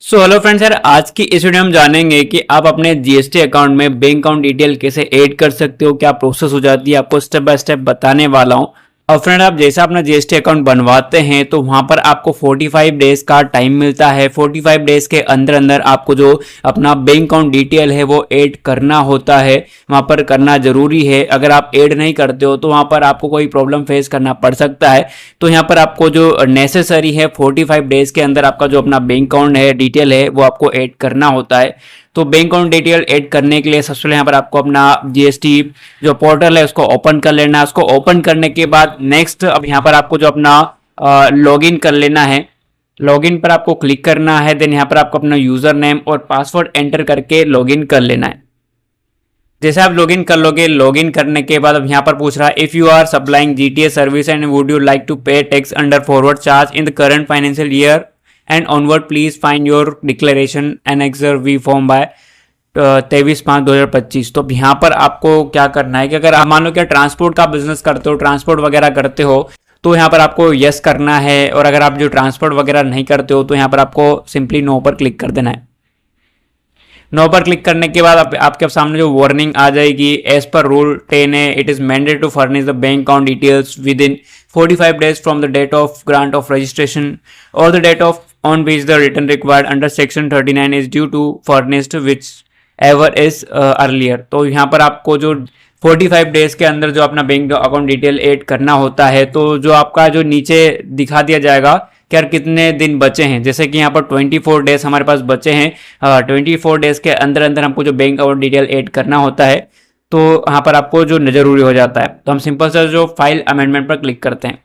Hello friends यार, आज की इस वीडियो में हम जानेंगे कि आप अपने जीएसटी अकाउंट में बैंक अकाउंट डिटेल कैसे ऐड कर सकते हो, क्या प्रोसेस हो जाती है, आपको स्टेप बाय स्टेप बताने वाला हूं। और फ्रेंड, आप जैसा अपना जीएसटी अकाउंट बनवाते हैं तो वहां पर आपको 45 डेज का टाइम मिलता है। 45 डेज के अंदर अंदर आपको जो अपना बैंक अकाउंट डिटेल है वो ऐड करना होता है, वहां पर करना जरूरी है। अगर आप ऐड नहीं करते हो तो वहां पर आपको कोई प्रॉब्लम फेस करना पड़ सकता है। तो यहाँ पर आपको जो नेसेसरी है 45 डेज के अंदर आपका जो अपना बैंक अकाउंट है डिटेल है वो आपको ऐड करना होता है। तो बैंक अकाउंट डिटेल ऐड करने के लिए सबसे पहले यहाँ पर आपको अपना जीएसटी जो पोर्टल है उसको ओपन कर लेना है। उसको ओपन करने के बाद नेक्स्ट अब यहाँ पर आपको जो अपना लॉगिन कर लेना है। लॉगिन पर आपको क्लिक करना है। देन यहाँ पर आपको अपना यूजर नेम और पासवर्ड एंटर करके लॉगिन कर लेना है। जैसे आप लॉगिन कर लोगे, लॉगिन करने के बाद अब यहाँ पर पूछ रहा है if you are supplying GTS service and would you like to pay tax under forward charge in the current financial year and onward please find your declaration annexure V form by 23/5/2025। तो यहाँ पर आपको क्या करना है कि अगर आप मान लो क्या ट्रांसपोर्ट का बिजनेस करते हो, ट्रांसपोर्ट वगैरह करते हो तो यहाँ पर आपको यस करना है। और अगर आप जो ट्रांसपोर्ट वगैरह नहीं करते हो तो यहाँ पर आपको सिंपली नो पर क्लिक कर देना है। नो पर क्लिक करने के बाद आपके सामने जो वार्निंग आ जाएगी, एज पर रूल 10 है it is mandatory to furnish the bank account details within 45 days from the date of grant of registration और the date of on which the return required under section 39 is due to furnished whichever is earlier. तो यहाँ पर आपको जो 45 days के अंदर जो अपना बैंक अकाउंट डिटेल ऐड करना होता है, तो जो आपका जो नीचे दिखा दिया जाएगा कि यार कितने दिन बचे हैं। जैसे कि यहाँ पर 24 डेज हमारे पास बचे हैं। 24 डेज के अंदर अंदर हमको जो बैंक अकाउंट डिटेल ऐड करना होता है तो यहाँ पर आपको जो जरूरी हो जाता है। तो हम सिंपल से जो फाइल अमेंडमेंट पर क्लिक करते हैं।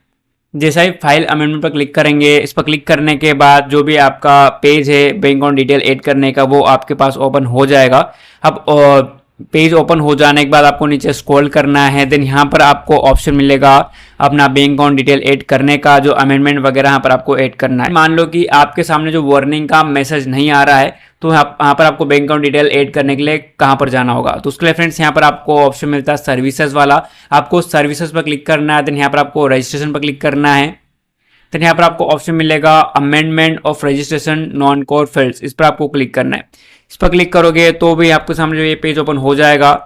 जैसा ही फाइल अमेंडमेंट पर क्लिक करेंगे, इस पर क्लिक करने के बाद जो भी आपका पेज है बैंक अकाउंट डिटेल ऐड करने का वो आपके पास ओपन हो जाएगा। अब पेज ओपन हो जाने के बाद आपको नीचे स्क्रॉल करना है। देन यहाँ पर आपको ऑप्शन मिलेगा अपना बैंक अकाउंट डिटेल ऐड करने का, जो अमेंडमेंट वगैरह यहाँ पर आपको ऐड करना है। मान लो कि आपके सामने जो वार्निंग का मैसेज नहीं आ रहा है तो यहाँ पर आपको बैंक अकाउंट डिटेल ऐड करने के लिए कहाँ पर जाना होगा। तो उसके लिए फ्रेंड्स यहाँ पर आपको ऑप्शन मिलता है सर्विसेज वाला। आपको सर्विसेज पर क्लिक करना है। देन यहाँ पर आपको रजिस्ट्रेशन पर क्लिक करना है। देन यहाँ पर आपको ऑप्शन मिलेगा amendment of registration non core fields, इस पर आपको क्लिक करना है। इस पर क्लिक करोगे तो भी आपके सामने जो ये पेज ओपन हो जाएगा।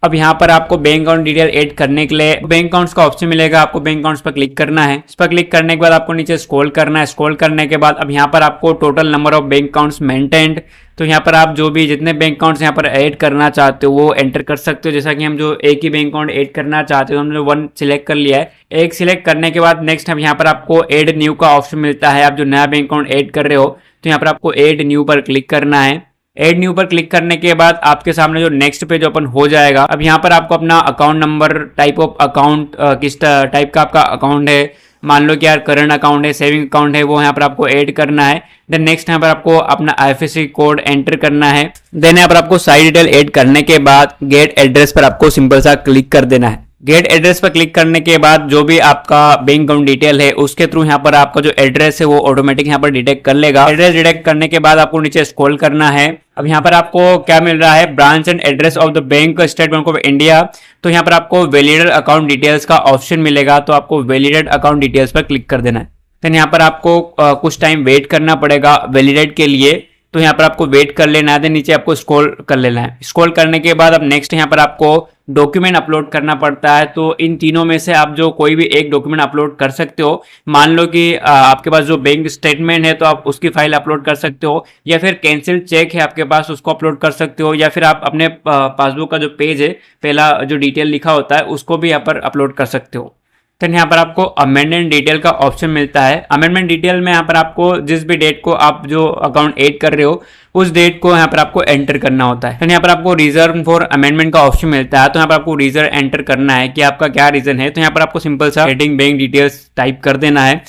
अब यहाँ पर आपको बैंक अकाउंट डिटेल ऐड करने के लिए बैंक अकाउंट्स का ऑप्शन मिलेगा। आपको बैंक अकाउंट्स पर क्लिक करना है। इस पर क्लिक करने के बाद आपको नीचे स्क्रॉल करना है। स्क्रॉल करने के बाद अब यहाँ पर आपको total number of bank accounts maintained, तो यहाँ पर आप जो भी जितने बैंक अकाउंट्स यहाँ पर ऐड करना चाहते हो वो एंटर कर सकते हो। जैसा कि हम जो एक ही बैंक अकाउंट ऐड करना चाहते हो हमने 1 सिलेक्ट कर लिया है। एक सिलेक्ट करने के बाद नेक्स्ट हम यहाँ पर आपको ऐड न्यू का ऑप्शन मिलता है। आप जो नया बैंक अकाउंट ऐड कर रहे हो तो यहाँ पर आपको ऐड न्यू पर क्लिक करना है। एड न्यू पर क्लिक करने के बाद आपके सामने जो नेक्स्ट पेज ओपन हो जाएगा। अब यहाँ पर आपको अपना account number, type of account, किस टाइप का आपका अकाउंट है, मान लो कि यार करंट अकाउंट है, सेविंग अकाउंट है, वो यहाँ पर आपको ऐड करना है। देन नेक्स्ट यहाँ पर आपको अपना आईएफएससी कोड एंटर करना है। देन यहाँ पर आपको सारी डिटेल ऐड करने के बाद गेट एड्रेस पर आपको सिंपल सा क्लिक कर देना है। गेट एड्रेस पर क्लिक करने के बाद जो भी आपका बैंक अकाउंट डिटेल है उसके थ्रू यहाँ पर आपका जो एड्रेस है वो ऑटोमेटिक यहाँ पर डिटेक्ट कर लेगा। एड्रेस डिटेक्ट करने के बाद आपको नीचे स्क्रॉल करना है। अब यहाँ पर आपको क्या मिल रहा है, branch and address of the bank, state bank of India. तो यहाँ पर आपको वैलिडेट अकाउंट डिटेल्स का ऑप्शन मिलेगा। तो आपको वैलिडेट अकाउंट डिटेल्स पर क्लिक कर देना है। देन यहाँ पर आपको कुछ टाइम वेट करना पड़ेगा वैलिडेट के लिए। तो यहाँ पर आपको वेट कर लेना है। देन नीचे आपको स्क्रॉल कर लेना है। स्क्रॉल करने के बाद अब नेक्स्ट यहाँ पर आपको डॉक्यूमेंट अपलोड करना पड़ता है। तो इन तीनों में से आप जो कोई भी एक डॉक्यूमेंट अपलोड कर सकते हो। मान लो कि आपके पास जो बैंक स्टेटमेंट है तो आप उसकी फाइल अपलोड कर सकते हो, या फिर कैंसिल चेक है आपके पास उसको अपलोड कर सकते हो, या फिर आप अपने पासबुक का जो पेज है पहला जो डिटेल लिखा होता है उसको भी यहाँ पर अपलोड कर सकते हो। तो यहाँ पर आपको अमेंडमेंट डिटेल का ऑप्शन मिलता है। अमेंडमेंट डिटेल में यहाँ पर आपको जिस भी डेट को आप जो अकाउंट ऐड कर रहे हो उस डेट को यहाँ पर आपको एंटर करना होता है। तो यहाँ पर आपको रीजन फॉर अमेंडमेंट का ऑप्शन मिलता है। तो यहाँ पर आपको रीजन एंटर करना है कि आपका क्या रीजन है। तो यहाँ पर आपको सिंपल सा एडिंग बैंक डिटेल्स टाइप कर देना है।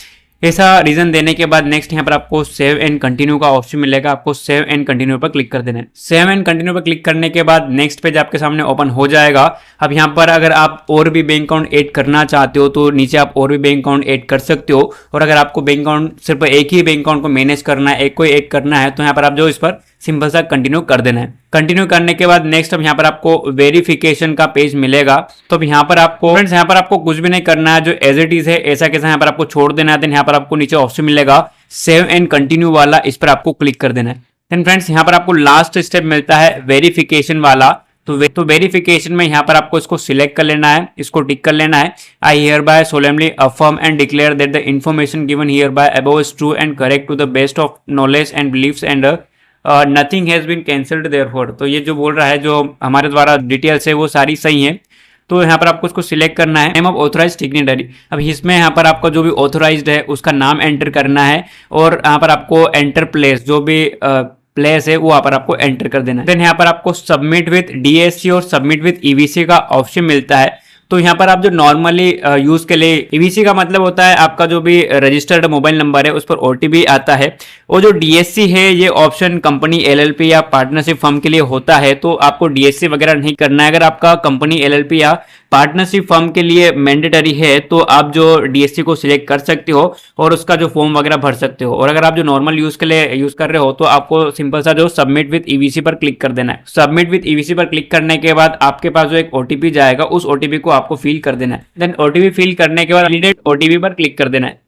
ऐसा रीजन देने के बाद नेक्स्ट यहाँ पर आपको सेव एंड कंटिन्यू का ऑप्शन मिलेगा। आपको सेव एंड कंटिन्यू पर क्लिक कर देना है। सेव एंड कंटिन्यू पर क्लिक करने के बाद नेक्स्ट पेज आपके सामने ओपन हो जाएगा। अब यहाँ पर अगर आप और भी बैंक अकाउंट ऐड करना चाहते हो तो नीचे आप और भी बैंक अकाउंट ऐड कर सकते हो। और अगर आपको बैंक अकाउंट सिर्फ एक ही बैंक अकाउंट को मैनेज करना है, एक को ऐड करना है, तो यहाँ पर आप जो इस पर सिंपल सा कंटिन्यू कर देना है। कंटिन्यू करने के बाद नेक्स्ट अब यहाँ पर आपको वेरिफिकेशन का पेज मिलेगा। तो अब यहाँ पर आपको फ्रेंड्स यहाँ पर आपको कुछ भी नहीं करना है, जो एज इट इज है ऐसा कैसा यहाँ पर आपको छोड़ देना है। देन यहाँ पर आपको नीचे ऑप्शन मिलेगा सेव एंड कंटिन्यू वाला, इस पर आपको क्लिक कर देना है। देन फ्रेंड्स यहाँ पर आपको लास्ट स्टेप मिलता है वेरिफिकेशन वाला। तो वेरिफिकेशन में यहाँ पर आपको इसको सिलेक्ट कर लेना है, इसको टिक कर लेना है। I hereby solemnly affirm and declare that the information given hereby above is true and correct to the best of knowledge and beliefs and nothing has been cancelled therefore. तो ये जो बोल रहा है, जो हमारे द्वारा details है वो सारी सही है। तो यहाँ पर आपको इसको सिलेक्ट करना है, नेम ऑफ ऑथराइज्ड सिग्नेटरी। अब इसमें यहाँ पर आपका जो भी ऑथराइज्ड है उसका नाम एंटर करना है और यहाँ पर आपको एंटर प्लेस, जो भी प्लेस है वो यहाँ पर आपको एंटर कर देना है। देन यहाँ पर आपको सबमिट विथ डीएससी और सबमिट विथ ईवीसी का ऑप्शन मिलता है। तो यहाँ पर आप जो नॉर्मली यूज के लिए, ईवीसी का मतलब होता है आपका जो भी रजिस्टर्ड मोबाइल नंबर है उस पर ओटीपी आता है, और जो डीएससी है ये ऑप्शन कंपनी एलएलपी या पार्टनरशिप फर्म के लिए होता है। तो आपको डीएससी वगैरह नहीं करना है। अगर आपका कंपनी एलएलपी या पार्टनरशिप फर्म के लिए मैंडेटरी है तो आप जो डीएससी को सिलेक्ट कर सकते हो और उसका जो फॉर्म वगैरह भर सकते हो। और अगर आप जो नॉर्मल यूज के लिए यूज कर रहे हो तो आपको सिंपल सा जो सबमिट विथ ईवीसी पर क्लिक कर देना है। सबमिट विथ ईवीसी पर क्लिक करने के बाद आपके पास जो एक ओटीपी जाएगा उस ओटीपी को आपको फिल कर देना है। देन ओटीपी फिल करने के बाद वैलिडेट ओटीपी पर क्लिक कर देना है।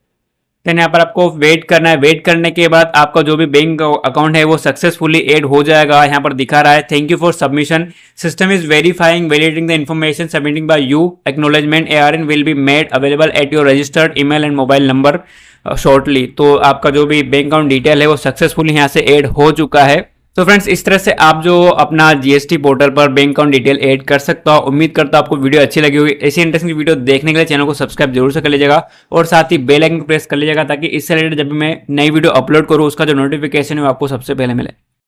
देन यहाँ पर आपको वेट करना है। वेट करने के बाद आपका जो भी बैंक अकाउंट है वो सक्सेसफुली ऐड हो जाएगा। यहाँ पर दिखा रहा है thank you for submission, system is verifying validating the information submitting by you, acknowledgement ARN will be made available at your registered email and mobile number shortly. तो आपका जो भी बैंक अकाउंट डिटेल है वो सक्सेसफुली यहाँ से add हो चुका है। तो फ्रेंड्स इस तरह से आप जो अपना जीएसटी पोर्टल पर बैंक अकाउंट डिटेल ऐड कर सकते हो। उम्मीद करता हूं आपको वीडियो अच्छी लगी होगी। ऐसी इंटरेस्टिंग वीडियो देखने के लिए चैनल को सब्सक्राइब जरूर से कर लीजिएगा और साथ ही बेल आइकन प्रेस कर लीजिएगा ताकि इससे रिलेटेड जब भी मैं नई वीडियो अपलोड करूँ उसका जो नोटिफिकेशन है वो आपको सबसे पहले मिले।